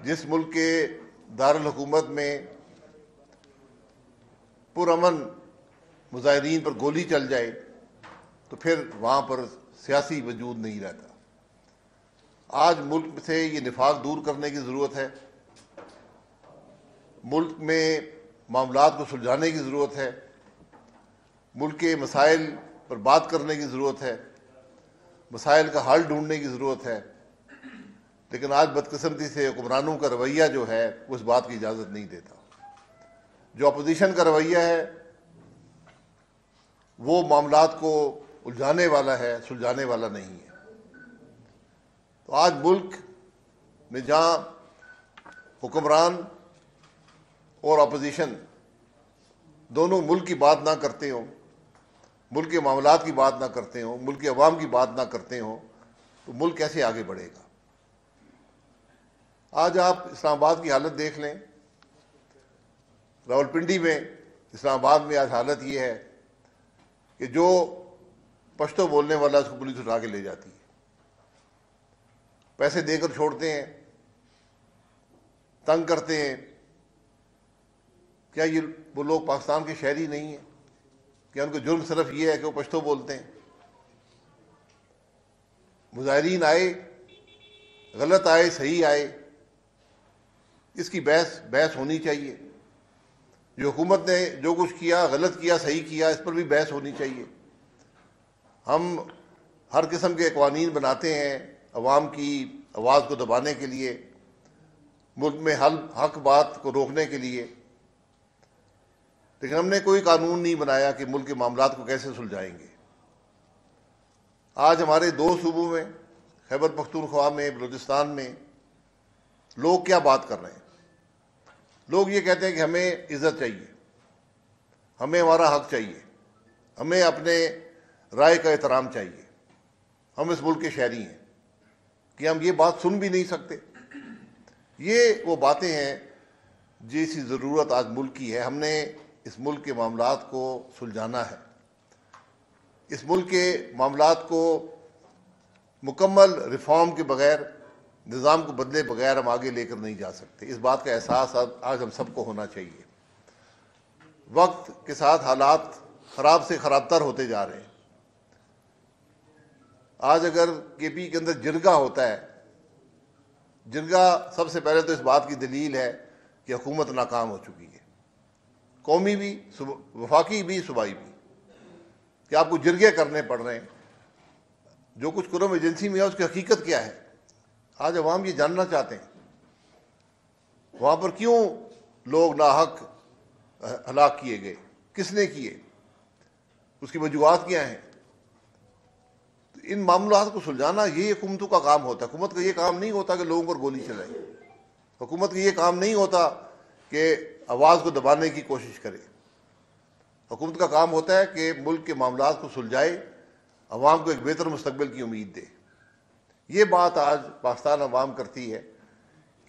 جس ملک کے دارالحکومت میں پرامن مظاہرین پر گولی چل جائے تو پھر وہاں پر سیاسی وجود نہیں رہتا۔ آج ملک سے یہ نفاق دور کرنے کی ضرورت ہے، ملک میں معاملات کو سلجھانے کی ضرورت ہے، ملک کے مسائل پر بات کرنے کی ضرورت ہے، مسائل کا حل ڈھونڈنے کی ضرورت ہے، لیکن آج بدقسمتی سے حکمرانوں کا رویہ جو ہے وہ اس بات کی اجازت نہیں دیتا۔ جو اپوزیشن کا رویہ ہے وہ معاملات کو الجھانے والا ہے، سلجھانے والا نہیں ہے۔ تو آج ملک میں جہاں حکمران اور اپوزیشن دونوں ملک کی بات نہ کرتے ہوں، ملک کے معاملات کی بات نہ کرتے ہوں، ملک کے عوام کی بات نہ کرتے ہوں، تو ملک کیسے آگے بڑھے گا؟ آج آپ اسلام آباد کی حالت دیکھ لیں، راولپنڈی میں، اسلام آباد میں آج حالت یہ ہے کہ جو پشتو بولنے والا اس کو پولیس اٹھا کے لے جاتی ہے، پیسے دے کر چھوڑتے ہیں، تنگ کرتے ہیں۔ کیا یہ وہ لوگ پاکستان کے شہری نہیں ہیں؟ کیا ان کا جرم صرف یہ ہے کہ وہ پشتو بولتے ہیں؟ مظاہرین آئے، غلط آئے، صحیح آئے، اس کی بحث ہونی چاہیے۔ جو حکومت نے جو کچھ کیا، غلط کیا، صحیح کیا، اس پر بھی بحث ہونی چاہیے۔ ہم ہر قسم کے قوانین بناتے ہیں عوام کی آواز کو دبانے کے لیے، ملک میں حق بات کو روکنے کے لیے، لیکن ہم نے کوئی قانون نہیں بنایا کہ ملک کے معاملات کو کیسے سلجھائیں گے۔ آج ہمارے دو صوبوں میں، خیبر پختونخوا میں، بلوچستان میں، لوگ کیا بات کر رہے ہیں؟ لوگ یہ کہتے ہیں کہ ہمیں عزت چاہیے، ہمیں ہمارا حق چاہیے، ہمیں اپنے رائے کا احترام چاہیے، ہم اس ملک کے شہری ہیں، کہ ہم یہ بات سن بھی نہیں سکتے۔ یہ وہ باتیں ہیں جس کی ضرورت آج ملک کی ہے۔ ہم نے اس ملک کے معاملات کو سلجھانا ہے، اس ملک کے معاملات کو مکمل ریفارم کے بغیر، نظام کو بدلے بغیر ہم آگے لے کر نہیں جا سکتے۔ اس بات کا احساس آج ہم سب کو ہونا چاہیے۔ وقت کے ساتھ حالات خراب سے خراب تر ہوتے جا رہے ہیں۔ آج اگر کے پی کے اندر جرگہ ہوتا ہے، جرگہ سب سے پہلے تو اس بات کی دلیل ہے کہ حکومت ناکام ہو چکی ہے، قومی بھی، وفاقی بھی، صوبائی بھی، کہ آپ کو جرگے کرنے پڑ رہے ہیں۔ جو کچھ کرم ایجنسی میں ہے اس کی حقیقت کیا ہے؟ آج عوام یہ جاننا چاہتے ہیں۔ وہاں پر کیوں لوگ ناحق ہلاک کیے گئے، کس نے کیے، اس کی وجوہات کیا ہیں؟ تو ان معاملات کو سلجھانا یہ حکومتوں کا کام ہوتا ہے۔ حکومت کا یہ کام نہیں ہوتا کہ لوگوں پر گولی چلائے، حکومت کا یہ کام نہیں ہوتا کہ آواز کو دبانے کی کوشش کرے۔ حکومت کا کام ہوتا ہے کہ ملک کے معاملات کو سلجھائے، عوام کو ایک بہتر مستقبل کی امید دے۔ یہ بات آج پاکستان عوام کرتی ہے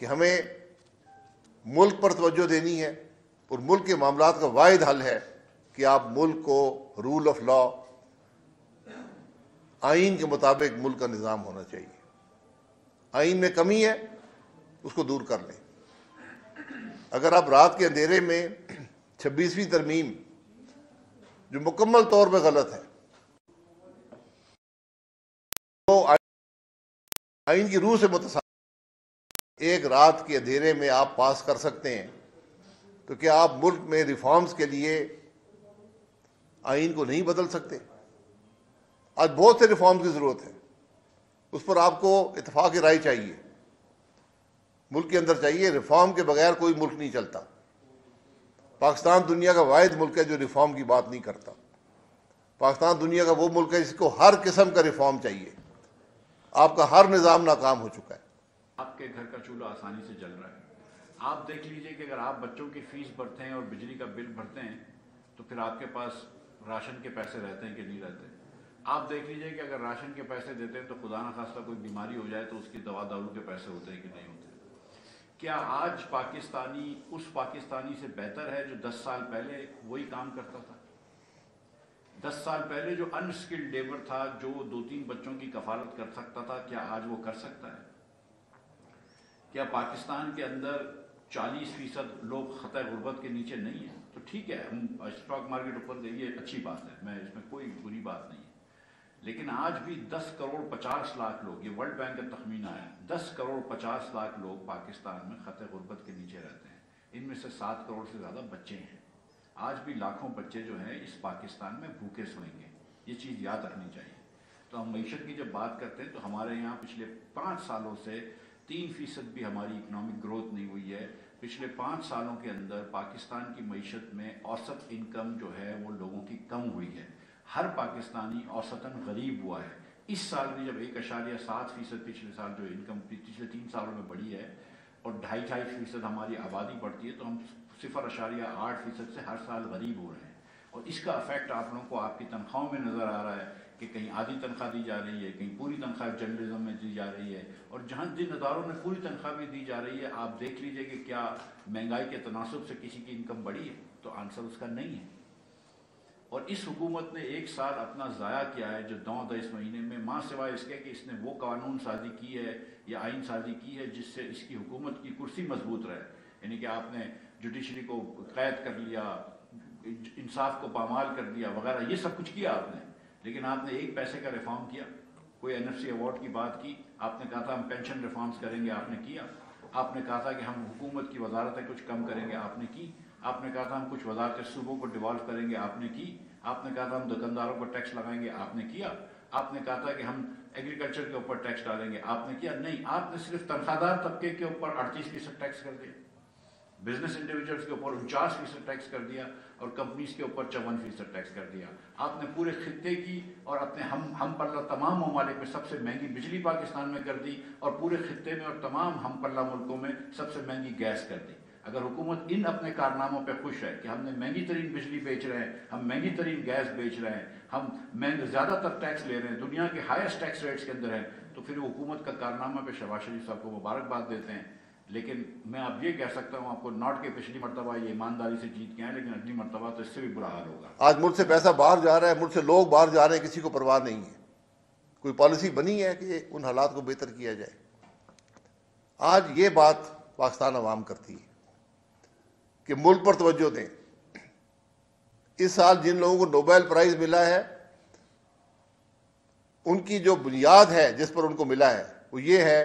کہ ہمیں ملک پر توجہ دینی ہے، اور ملک کے معاملات کا واحد حل ہے کہ آپ ملک کو رول آف لا، آئین کے مطابق ملک کا نظام ہونا چاہیے۔ آئین میں کمی ہے، اس کو دور کر لیں۔ اگر آپ رات کے اندھیرے میں 26ویں ترمیم جو مکمل طور پہ غلط ہے، تو آئین کی روح سے متصادم ایک رات کے اندھیرے میں آپ پاس کر سکتے ہیں، تو کیا آپ ملک میں ریفارمز کے لیے آئین کو نہیں بدل سکتے؟ آج بہت سے ریفارمز کی ضرورت ہے، اس پر آپ کو اتفاق رائے چاہیے، ملک کے اندر چاہیے۔ ریفارم کے بغیر کوئی ملک نہیں چلتا۔ پاکستان دنیا کا واحد ملک ہے جو ریفارم کی بات نہیں کرتا۔ پاکستان دنیا کا وہ ملک ہے جس کو ہر قسم کا ریفارم چاہیے۔ آپ کا ہر نظام ناکام ہو چکا ہے۔ آپ کے گھر کا چولہا آسانی سے جل رہا ہے۔ آپ دیکھ لیجئے کہ اگر آپ بچوں کی فیس بھرتے ہیں اور بجلی کا بل بھرتے ہیں تو پھر آپ کے پاس راشن کے پیسے رہتے ہیں کہ نہیں رہتے۔ آپ دیکھ لیجئے کہ اگر راشن کے پیسے دیتے ہیں تو خدا نخواستہ کوئی بیماری ہو جائے تو اس کی دوا دارو کے پیسے ہوتے ہیں کہ نہیں ہوتے۔ کیا آج پاکستانی اس پاکستانی سے بہتر ہے جو 10 سال پہلے وہی کام کرتا تھا؟ 10 سال پہلے جو ان اسکلڈ لیبر تھا، جو 2-3 بچوں کی کفالت کر سکتا تھا، کیا آج وہ کر سکتا ہے؟ کیا پاکستان کے اندر 40% لوگ خطۂ غربت کے نیچے نہیں ہیں؟ تو ٹھیک ہے، ہم اسٹاک مارکیٹ اوپر گئی ہے، اچھی بات ہے، میں اس میں کوئی بری بات نہیں ہے، لیکن آج بھی 10 کروڑ 50 لاکھ لوگ، یہ ورلڈ بینک کا تخمینہ ہے، 10 کروڑ 50 لاکھ لوگ پاکستان میں خطۂ غربت کے نیچے رہتے ہیں، ان میں سے 7 کروڑ سے زیادہ بچے ہیں۔ آج بھی لاکھوں بچے جو ہیں اس پاکستان میں بھوکے سوئیں گے، یہ چیز یاد رکھنی چاہیے۔ تو ہم معیشت کی جب بات کرتے ہیں تو ہمارے یہاں پچھلے 5 سالوں سے 3% بھی ہماری اکنامک گروتھ نہیں ہوئی ہے۔ پچھلے 5 سالوں کے اندر پاکستان کی معیشت میں اوسط انکم جو ہے وہ لوگوں کی کم ہوئی ہے، ہر پاکستانی اوسطاً غریب ہوا ہے۔ اس سال بھی جب 1.7% پچھلے سال جو انکم پچھلے 3 سالوں میں بڑھی ہے اور 2.5% ہماری آبادی بڑھتی ہے، تو ہم 0.8% سے ہر سال غریب ہو رہے ہیں، اور اس کا افیکٹ آپ لوگوں کو آپ کی تنخواہوں میں نظر آ رہا ہے کہ کہیں آدھی تنخواہ دی جا رہی ہے، کہیں پوری تنخواہ جرنلزم میں دی جا رہی ہے، اور جن اداروں میں پوری تنخواہ بھی دی جا رہی ہے آپ دیکھ لیجئے کہ کیا مہنگائی کے تناسب سے کسی کی انکم بڑھی ہے؟ تو آنسر اس کا نہیں ہے۔ اور اس حکومت نے 1 سال اپنا ضائع کیا ہے جو 9-10 مہینے میں، ماں سوائے اس کے کہ اس نے وہ قانون سازی کی ہے یا آئین سازی کی ہے جس سے اس کی حکومت کی کرسی مضبوط رہے، یعنی کہ آپ نے جوڈیشری کو قید کر لیا، انصاف کو پامال کر دیا وغیرہ، یہ سب کچھ کیا آپ نے، لیکن آپ نے 1 پیسے کا ریفارم کیا؟ کوئی NFC ایوارڈ کی بات کی؟ آپ نے کہا تھا ہم پینشن ریفارمز کریں گے، آپ نے کیا؟ آپ نے کہا تھا کہ ہم حکومت کی وزارتیں کچھ کم کریں گے، آپ نے کی؟ آپ نے کہا تھا ہم کچھ وزارتیں صوبوں کو ڈیوالو کریں گے، آپ نے کی؟ آپ نے کہا تھا ہم دکانداروں کو ٹیکس لگائیں گے، آپ نے کیا؟ آپ نے کہا تھا کہ ہم ایگریکلچر کے اوپر ٹیکس ڈالیں گے، آپ نے کیا؟ نہیں، آپ نے صرف تنخواہ دار طبقے کے اوپر 38% ٹیکس کر دیا، بزنس انڈیویجولز کے اوپر 49% ٹیکس کر دیا، اور کمپنیز کے اوپر 54% ٹیکس کر دیا۔ آپ نے پورے خطے کی اور اپنے ہم پلہ تمام ممالک میں سب سے مہنگی بجلی پاکستان میں کر دی، اور پورے خطے میں اور تمام ہم پلہ ملکوں میں سب سے مہنگی گیس کر دی۔ اگر حکومت ان اپنے کارناموں پہ خوش ہے کہ ہم نے مہنگی ترین بجلی بیچ رہے ہیں، ہم مہنگی ترین گیس بیچ رہے ہیں، ہم زیادہ تر ٹیکس لے رہے ہیں، دنیا کے ہائیسٹ ٹیکس ریٹس کے اندر ہیں، تو پھر حکومت کا کارنامہ پہ شہباز شریف صاحب کو مبارکباد دیتے ہیں۔ لیکن میں اب یہ کہہ سکتا ہوں آپ کو ناٹ کے پچھلی مرتبہ یہ ایمانداری سے جیت کے ہیں، لیکن اگلی مرتبہ تو اس سے بھی برا حال ہوگا۔ آج ملک سے پیسہ باہر جا رہا ہے، ملک سے لوگ باہر جا رہے ہیں، کسی کو پرواہ نہیں ہے۔ کوئی پالیسی بنی ہے کہ ان حالات کو بہتر کیا جائے؟ آج یہ بات پاکستان عوام کرتی ہے کہ ملک پر توجہ دیں۔ اس سال جن لوگوں کو نوبل پرائز ملا ہے ان کی جو بنیاد ہے جس پر ان کو ملا ہے وہ یہ ہے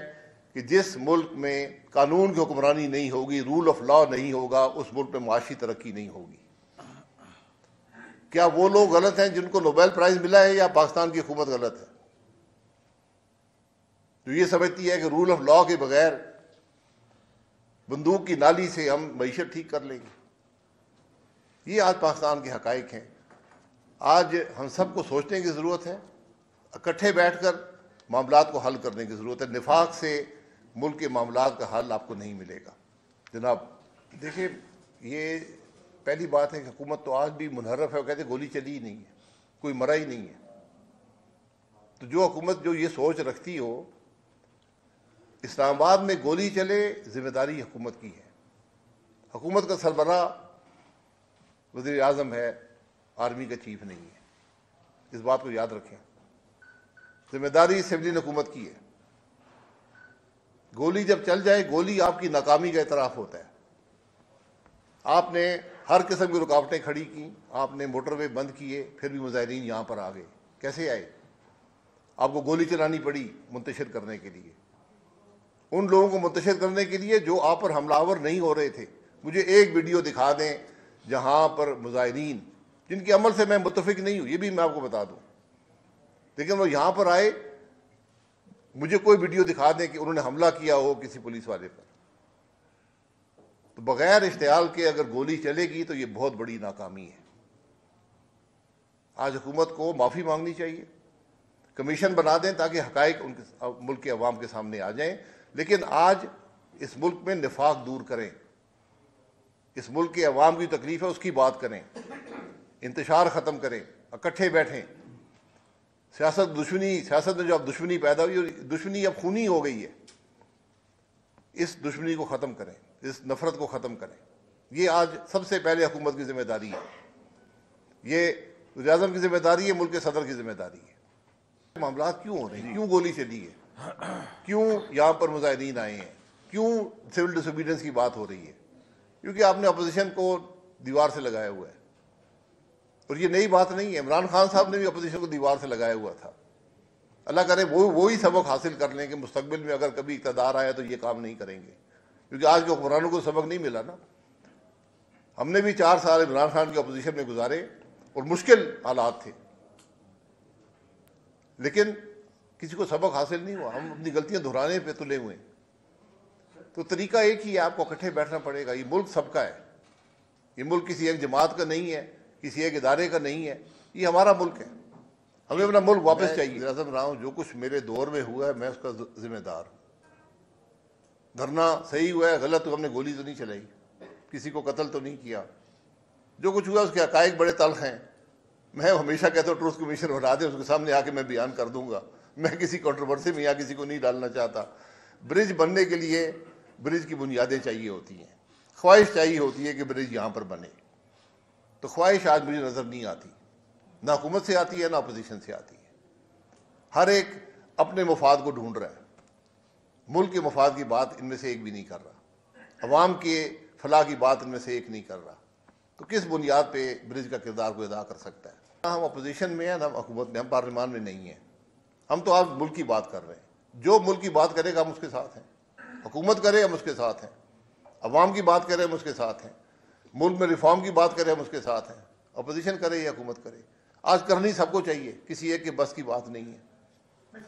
کہ جس ملک میں قانون کی حکمرانی نہیں ہوگی، رول آف لا نہیں ہوگا، اس ملک میں معاشی ترقی نہیں ہوگی۔ کیا وہ لوگ غلط ہیں جن کو نوبل پرائز ملا ہے، یا پاکستان کی حکومت غلط ہے جو یہ سمجھتی ہے کہ رول آف لا کے بغیر بندوق کی نالی سے ہم معیشت ٹھیک کر لیں گے؟ یہ آج پاکستان کے حقائق ہیں۔ آج ہم سب کو سوچنے کی ضرورت ہے، اکٹھے بیٹھ کر معاملات کو حل کرنے کی ضرورت ہے۔ نفاق سے ملک کے معاملات کا حل آپ کو نہیں ملے گا۔ جناب دیکھیں، یہ پہلی بات ہے کہ حکومت تو آج بھی منحرف ہے، وہ کہتے ہیں گولی چلی ہی نہیں ہے، کوئی مرا ہی نہیں ہے۔ تو جو حکومت جو یہ سوچ رکھتی ہو اسلام آباد میں گولی چلے، ذمہ داری حکومت کی ہے۔ حکومت کا سربراہ وزیر اعظم ہے، آرمی کا چیف نہیں ہے، اس بات کو یاد رکھیں۔ ذمہ داری سویلین حکومت کی ہے۔ گولی جب چل جائے، گولی آپ کی ناکامی کا اعتراف ہوتا ہے۔ آپ نے ہر قسم کی رکاوٹیں کھڑی کی، آپ نے موٹر وے بند کیے، پھر بھی مظاہرین یہاں پر آ گئے۔ کیسے آئے؟ آپ کو گولی چلانی پڑی منتشر کرنے کے لیے، ان لوگوں کو منتشر کرنے کے لیے جو آپ پر حملہ آور نہیں ہو رہے تھے۔ مجھے ایک ویڈیو دکھا دیں جہاں پر مظاہرین جن کے عمل سے میں متفق نہیں ہوں، یہ بھی میں آپ کو بتا دوں، لیکن وہ یہاں پر آئے، مجھے کوئی ویڈیو دکھا دیں کہ انہوں نے حملہ کیا ہو کسی پولیس والے پر۔ تو بغیر اشتعال کے اگر گولی چلے گی تو یہ بہت بڑی ناکامی ہے۔ آج حکومت کو معافی مانگنی چاہیے، کمیشن بنا دیں تاکہ حقائق ان کے ملک کے عوام کے سامنے آ جائیں، لیکن آج اس ملک میں نفاق دور کریں، اس ملک کے عوام کی تکلیف ہے اس کی بات کریں، انتشار ختم کریں، اکٹھے بیٹھیں۔ سیاست میں جو اب دشمنی پیدا ہوئی، دشمنی اب خونی ہو گئی ہے، اس دشمنی کو ختم کریں، اس نفرت کو ختم کریں۔ یہ آج سب سے پہلے حکومت کی ذمہ داری ہے، یہ وزیر اعظم کی ذمہ داری ہے، ملک کے صدر کی ذمہ داری ہے۔ معاملات کیوں ہو رہے ہیں؟ کیوں گولی چلی ہے؟ کیوں یہاں پر مظاہرین آئے ہیں؟ کیوں سول ڈس کی بات ہو رہی ہے؟ کیونکہ آپ نے اپوزیشن کو دیوار سے لگایا ہوا ہے، اور یہ نئی بات نہیں ہے. عمران خان صاحب نے بھی اپوزیشن کو دیوار سے لگایا ہوا تھا. اللہ کرے وہی سبق حاصل کر لیں کہ مستقبل میں اگر کبھی اقتدار آیا تو یہ کام نہیں کریں گے، کیونکہ آج کے حکمرانوں کو سبق نہیں ملا نا. ہم نے بھی 4 سال عمران خان کی اپوزیشن میں گزارے اور مشکل حالات تھے، لیکن کسی کو سبق حاصل نہیں ہوا. ہم اپنی غلطیاں دہرانے پہ تلے ہوئے. تو طریقہ ایک ہی ہے، آپ کو اکٹھے بیٹھنا پڑے گا. یہ ملک سب کا ہے، یہ ملک کسی ایک جماعت کا نہیں ہے، کسی ایک ادارے کا نہیں ہے، یہ ہمارا ملک ہے. ہمیں اپنا ملک واپس چاہیے. میں اعظم رہا ہوں، جو کچھ میرے دور میں ہوا ہے میں اس کا ذمہ دار ہوں. دھرنا صحیح ہوا ہے غلط ہوا، ہم نے گولی تو نہیں چلائی، کسی کو قتل تو نہیں کیا. جو کچھ ہوا اس کے حقائق بڑے تلخ ہیں. میں ہمیشہ کہتا ہوں ٹروتھ کمیشن بنا دیں، اس کے سامنے آ کے میں بیان کر دوں گا. میں کسی کنٹروورسی میں یا کسی کو نہیں ڈالنا چاہتا. برج بننے کے لیے برج کی بنیادیں چاہیے ہوتی ہیں، خواہش چاہیے ہوتی ہے کہ برج یہاں پر بنے. تو خواہش آج مجھے نظر نہیں آتی، نہ حکومت سے آتی ہے نہ اپوزیشن سے آتی ہے. ہر ایک اپنے مفاد کو ڈھونڈ رہا ہے. ملک کے مفاد کی بات ان میں سے ایک بھی نہیں کر رہا، عوام کے فلاح کی بات ان میں سے ایک نہیں کر رہا. تو کس بنیاد پہ برج کا کردار کو ادا کر سکتا ہے؟ ہم اپوزیشن میں ہیں نہ ہم حکومت میں، ہم پارلیمان میں نہیں ہیں. ہم تو آج ملک کی بات کر رہے ہیں. جو ملک کی بات کرے گا ہم اس کے ساتھ ہیں. حکومت کرے ہم اس کے ساتھ ہیں، عوام کی بات کرے ہم اس کے ساتھ ہیں، ملک میں ریفارم کی بات کرے ہم اس کے ساتھ ہیں. اپوزیشن کرے یا حکومت کرے، آج کرنی سب کو چاہیے، کسی ایک کے بس کی بات نہیں ہے.